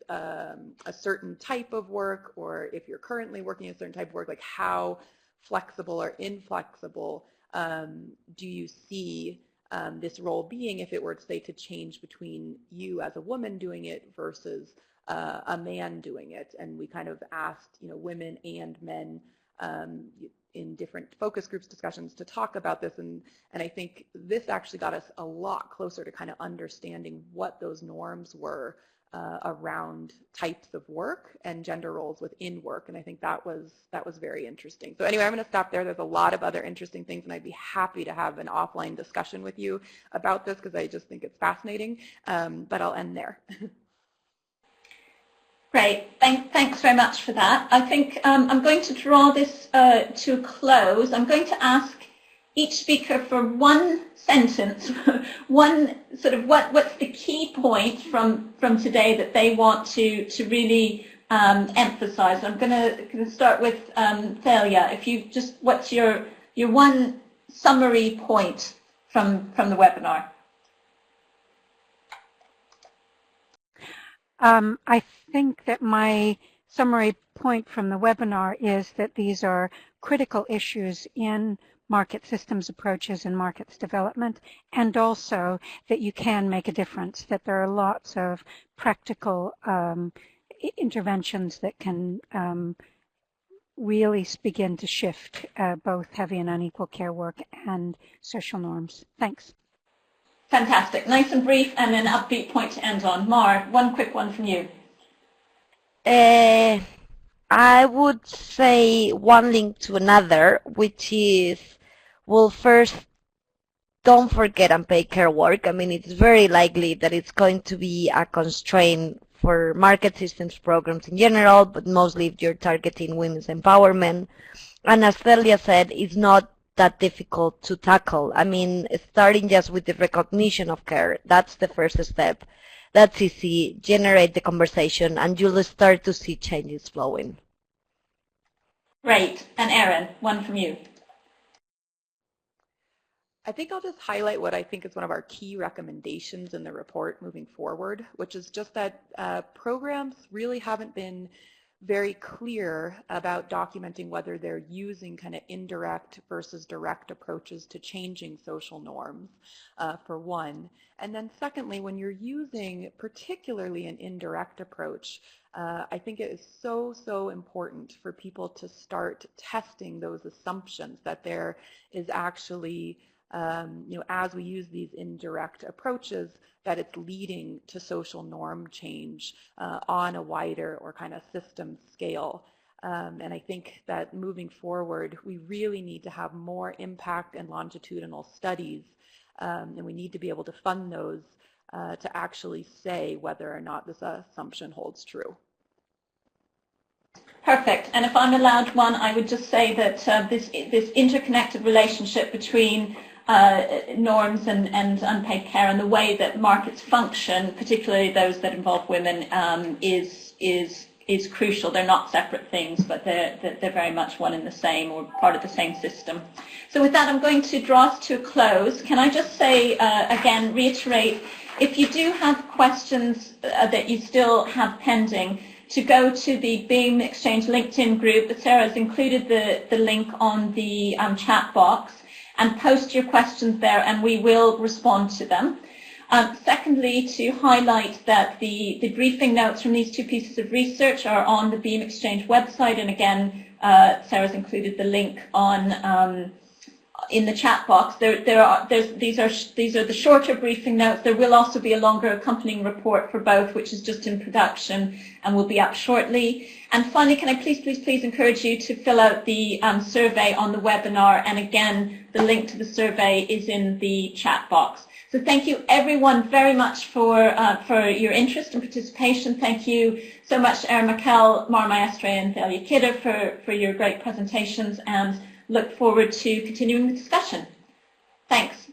a certain type of work, or if you're currently working a certain type of work, like how flexible or inflexible do you see this role being if it were, say, to change between you as a woman doing it versus a man doing it. And we kind of asked, women and men in different focus groups discussions to talk about this, and I think this actually got us a lot closer to kind of understanding what those norms were around types of work and gender roles within work, and I think that was very interesting. So anyway, I'm going to stop there. There's a lot of other interesting things, and I'd be happy to have an offline discussion with you about this because I just think it's fascinating, but I'll end there. Great. Thanks very much for that. I think I'm going to draw this to a close. I'm going to ask each speaker for one sentence, one sort of what's the key point from today that they want to really emphasize. I'm going to start with Thalia. If you just, what's your one summary point from the webinar? I think that my summary point from the webinar is that these are critical issues in market systems approaches and markets development, and also that you can make a difference, that there are lots of practical interventions that can really begin to shift both heavy and unequal care work and social norms. Thanks. Fantastic. Nice and brief and an upbeat point to end on. Mar, one quick one from you. I would say one link to another, which is, well, first, don't forget unpaid care work. I mean, it's very likely that it's going to be a constraint for market systems programs in general, but mostly if you're targeting women's empowerment. And as Thalia said, it's not that difficult to tackle. I mean, starting just with the recognition of care, that's the first step. That's easy. Generate the conversation, and you'll start to see changes flowing. Great. And Erin, one from you. I think I'll just highlight what I think is one of our key recommendations in the report moving forward, which is just that programs really haven't been very clear about documenting whether they're using kind of indirect versus direct approaches to changing social norms, for one. And then secondly, when you're using particularly an indirect approach, I think it is so important for people to start testing those assumptions that there is actually, as we use these indirect approaches, that it's leading to social norm change on a wider or kind of system scale. And I think that moving forward, we really need to have more impact and longitudinal studies, and we need to be able to fund those to actually say whether or not this assumption holds true. Perfect. And if I'm allowed one, I would just say that this interconnected relationship between norms and unpaid care and the way that markets function, particularly those that involve women, is crucial. They're not separate things, but they're very much one and the same, or part of the same system. So with that, I'm going to draw us to a close. Can I just say, again, reiterate, if you do have questions that you still have pending, to go to the Beam Exchange LinkedIn group. Sarah has included the link on the chat box, and post your questions there and we will respond to them. Secondly, to highlight that the briefing notes from these two pieces of research are on the Beam Exchange website, and again, Sarah's included the link on in the chat box. These are the shorter briefing notes. There will also be a longer accompanying report for both, which is just in production and will be up shortly. And finally, can I please encourage you to fill out the survey on the webinar, and again, the link to the survey is in the chat box. So thank you everyone very much for your interest and participation. Thank you so much, Erin, Markel, Maestre, and Thalia for your great presentations, and look forward to continuing the discussion. Thanks.